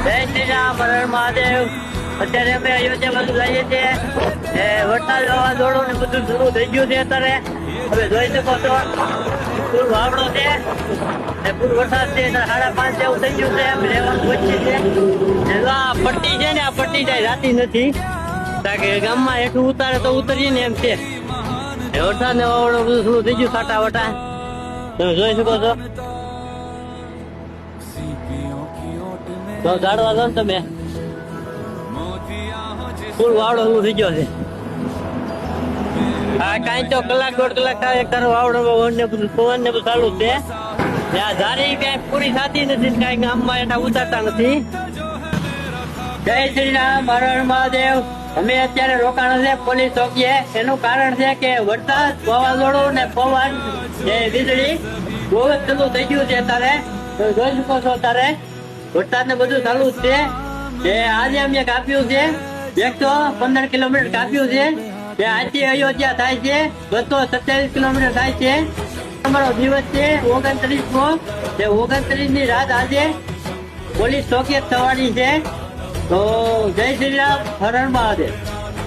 જય શ્રી રામ, હર હર મહાદેવ. અત્યારે અમે અયોધ્યા બાજુ જઈએ છીએ. વરસાદ વાવાઝોડું ને બધું શરૂ થઈ ગયું છે અત્યારે. હવે જોઈ શકો છો ફૂલ વાવડો છે ને ફૂલ વરસાદ છે. 5:30 જેવું થઈ ગયું છે. એમ રહેવાનું વચ્ચે છે. આ પટ્ટી છે ને, આ પટ્ટી જાય જાતી નથી. કારણ કે ગામમાં હેઠું ઉતારે તો ઉતરીએ ને એમ છે. વરસાદ ને વાવડો બધું શરૂ થઈ ગયું સાટા વટા. તમે જોઈ શકો છો. તો જાડવા દો ને તમે. ફૂલ વાવડો શરૂ થઈ ગયો છે. હા, કાંઈ તો કલાક 1.5 કલાક થાય તારો વાવડો ને બધું પવન ને બધું ચાલુ છે. આ ધારી ક્યાંય પૂરી થતી નથી, કાંઈ ગામમાં એના ઉતારતા નથી. જય શ્રી રામ, હર હર મહાદેવ. અમે અત્યારે રોકાણ છે પોલીસ ચોકીએ. એનું કારણ છે કે વરસાદ, વાવાઝોડું ને પવન ને વીજળી બહુ જ ચાલુ થઈ ગયું છે અત્યારે. તમે જોઈ શકો છો અત્યારે વરસાદ ને બધું ચાલુ જ છે. આજે અમે કાપ્યું છે 115 કિલોમીટર કાપ્યું છે. આજથી અયોધ્યા થાય છે 227 કિલોમીટર થાય છે. અમારો દિવસ છે 29મો. 29ની રાત આજે પોલીસ ચોકીએ થવાની છે. તો જય શ્રી રામ, હર હર મહાદેવ.